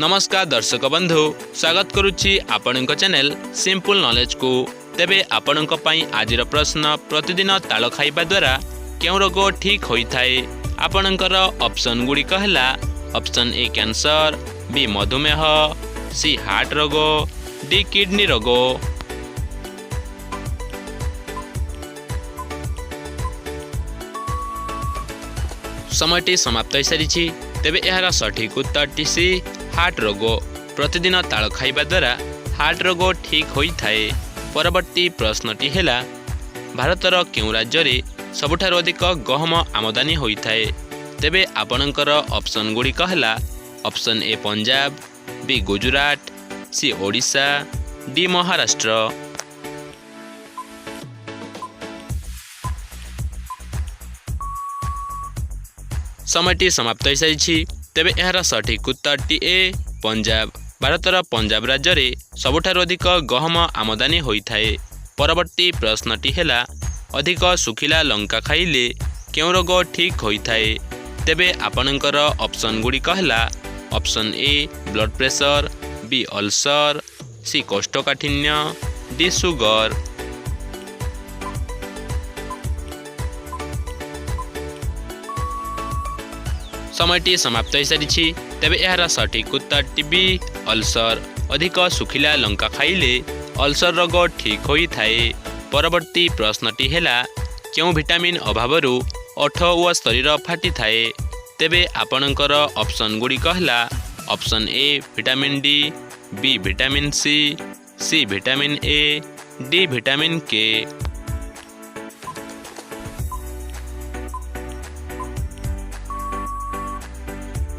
नमस्कार दर्शक बंधु स्वागत करुच्ची आपणक चैनल सिंपल नॉलेज को। तेबे आपणक पई आजिर प्रश्न प्रतिदिन ताल खाइबा द्वारा क्यों रोग ठीक होता है। आपणकर ऑप्शन गुड़िक है ऑप्शन ए कैंसर, बी मधुमेह, सी हार्ट रोग, डी किडनी रोग। समयटी समाप्त हो सारी। तेबे यार सठिक उत्तर सी हार्ट रोग। प्रतिदिन ताल खाइबा द्वारा हार्ट रोग ठीक होता है। परवर्ती प्रश्नटी है भारतर क्यों राज्य में सबुठारु अधिक गहम आमदानी होता है। तेबे आपणकर ऑप्शन गुड़िक है option A Punjab, B Gujarat, C Odisha, D Maharashtra. समयटी समाप्त हो सारी। तेबे यार सठिक उत्तर ए पंजाब। भारतर पंजाब राज्य में सबुठारु अधिक गहम आमदानी होता है। परवर्ती प्रश्नटी है अधिक सुखिला लंका खाइले क्यों रोग ठीक होता है। तेबे आपणकर ऑप्शन गुड़िक है option A blood pressure, B ulcer, C कोष्ठकाठिन्य, डी सुगर। समयटी समाप्त हो सारी। तेबे यार सठिक उत्तर बी अल्सर। अधिक सुखिला लंका खाइले अल्सर रोग ठीक होता है। परवर्ती प्रश्नटी है क्यों विटामिन अभावरू ओठ व शरीर फाटी थाए। तेबे आपणकर ऑप्शन गुड़िक है option A vitamin D, B vitamin C vitamin A, D vitamin K.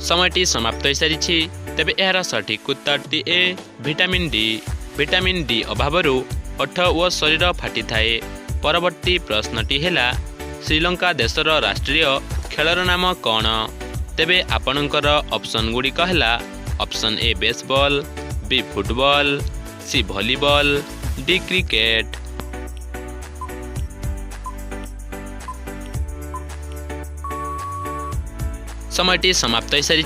समयटी समाप्त हो सारी। तेबे यार सठिक उत्तर A vitamin D. Vitamin D अभावरू ओठ व शरीर फाटी थाए। परवर्ती प्रश्नटी है श्रीलंका देशर राष्ट्रीय खेलर नाम कौन। तेबे आपणकर ऑप्शन गुड़िक है option A baseball, B football, C volleyball, D cricket. समयटी समाप्त हो सारी।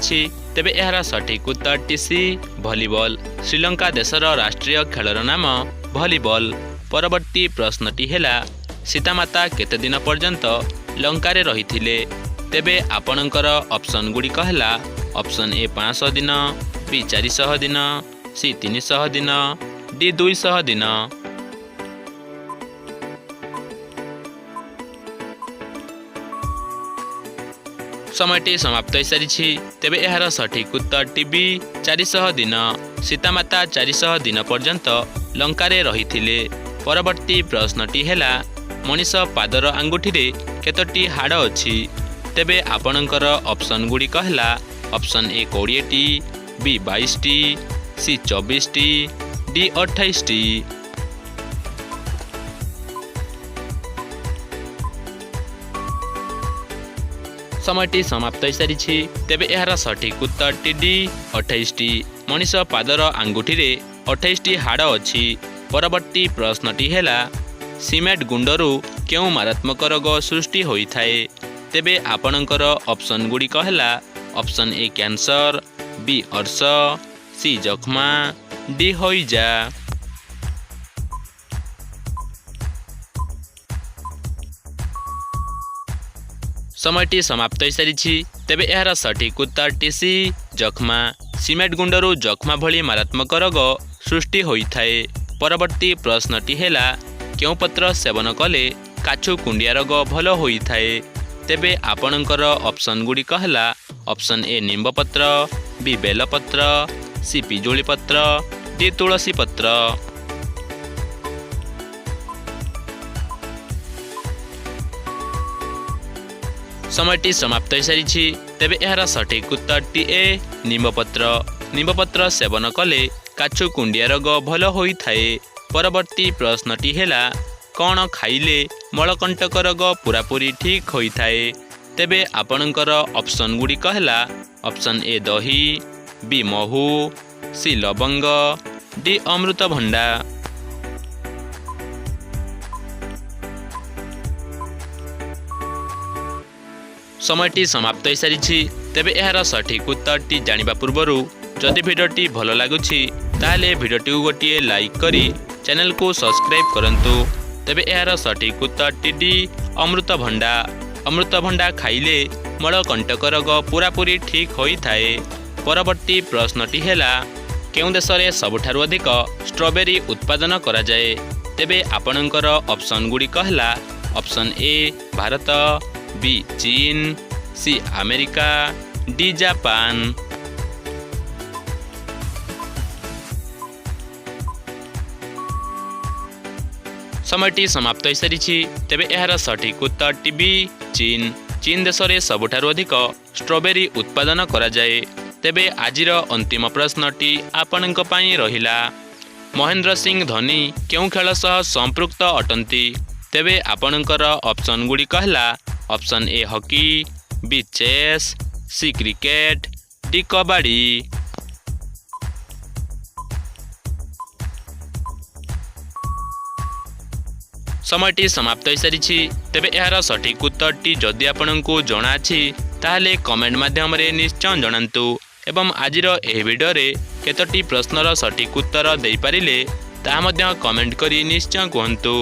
तेबे यार सठिक उत्तर सी वॉलीबॉल। श्रीलंका देशर राष्ट्रीय खेलर नाम वॉलीबॉल। परवर्ती प्रश्नटी है सीतामाता केते दिन पर्यंत लंका रे रहिथिले। तेबे आपणकर ऑप्शन गुड़िक है ऑप्शन ए 500 दिन, बी 400 दिन, सी 300 दिन, डी 200 दिन। समयटी समाप्त हो सारी। तेबे यार सठिक उत्तर बी 400 दिन। सीतामाता 400 दिन पर्यंत लंका रे रहिथिले। परवर्ती प्रश्नटी है मनीष पादर आंगुठी रे केतोटी हाड़ अछि। तेबे आपणकर ऑप्शन गुड़िक है ऑप्शन ए 20टी, बी 22टी, सी 24टी, डी 28टी। समयटी समाप्त हो सारी। तेबे यार सठिक उत्तर डी 28टी। मनीष पादर आंगुठी रे 28टी हाड़ अछि। परवर्ती प्रश्नटी है सीमेंट गुंडरू क्यों मारात्मक रोग सृष्टि होता है। तेबे आपणकर ऑप्शन गुड़िक है ऑप्शन ए कैंसर, बी अर्श, सी जख्मा, डी होइजा। समयटी समाप्त हो सारी। तेबे यार सठिक उत्तर सी जख्मा। सीमेंट गुंडरू जख्मा भली मारात्मक रोग सृष्टि होता है। परवर्ती प्रश्नटी है क्यों पत्र सेवन कले काछु कुंडिया रोग भल होता है। तेबे आपणकर ऑप्शन गुड़िक है ऑप्शन ए निम्ब पत्र, बी बेलपत्र, सी पिजुली पत्र, डी तुलसी पत्र। समयटी समाप्त हो सारी। तेबे यार सठिक उत्तर ए निम्बपत्र। निम्बपत्र सेवन कले काछु कुंडिया रोग भल होता है। परवर्ती प्रश्नटी है कौन खाइले मलकंटक रोग पूरापूरी ठीक होता है। तेबे आपणकर ऑप्शन गुड़िक है ऑप्शन ए दही, बी महू, सी लवंग, डी अमृतभंडा। समयटी समाप्त हो सारी। तेबे यार सठिक उत्तरटी जानिबा पूर्वरु जदि भिडियोटी भल लगुछि ताहेले भिडियोटी गोटे लाइक करी चैनल को सब्सक्राइब करंतु। तेबे यार सठिक उत्तरटी डी अमृतभंडा। अमृतभंडा खाइले मलकंटक रोग पूरापूरी ठीक होई थाए। परवर्ती प्रश्नटी हैला केउं देशरे सबुठारु अधिक स्ट्रॉबेरी उत्पादन करा जाए। तेबे आपणकर ऑप्शन गुड़िक हैला ऑप्शन ए भारत, बी चीन, सी अमेरिका, डी जापान। समयटी समाप्त हो सारी। तेबे यार सठिक उत्तरटी बी चीन। चीन देश में सबुठारु अधिक स्ट्रॉबेरी उत्पादन करा जाए। तेबे आजिर अंतिम प्रश्नटी आपणक पई रहिला महेंद्र सिंह धोनी केउं खेल सह संपृक्त अटंती। तेबे आपणकर ऑप्शन गुड़िक हैला option A hockey, B chess, C cricket, D kabaddi. समयटी समाप्त हो सारी। तेबे यार सठिक उत्तरटी जदि आपंको जना ताहले कमेंट माध्यम निश्चय जनातु एवं आजिर एही वीडियो रे केतोटी प्रश्नर सठिक उत्तर दे पारिले ता मध्य कमेंट करी निश्चय कहतु।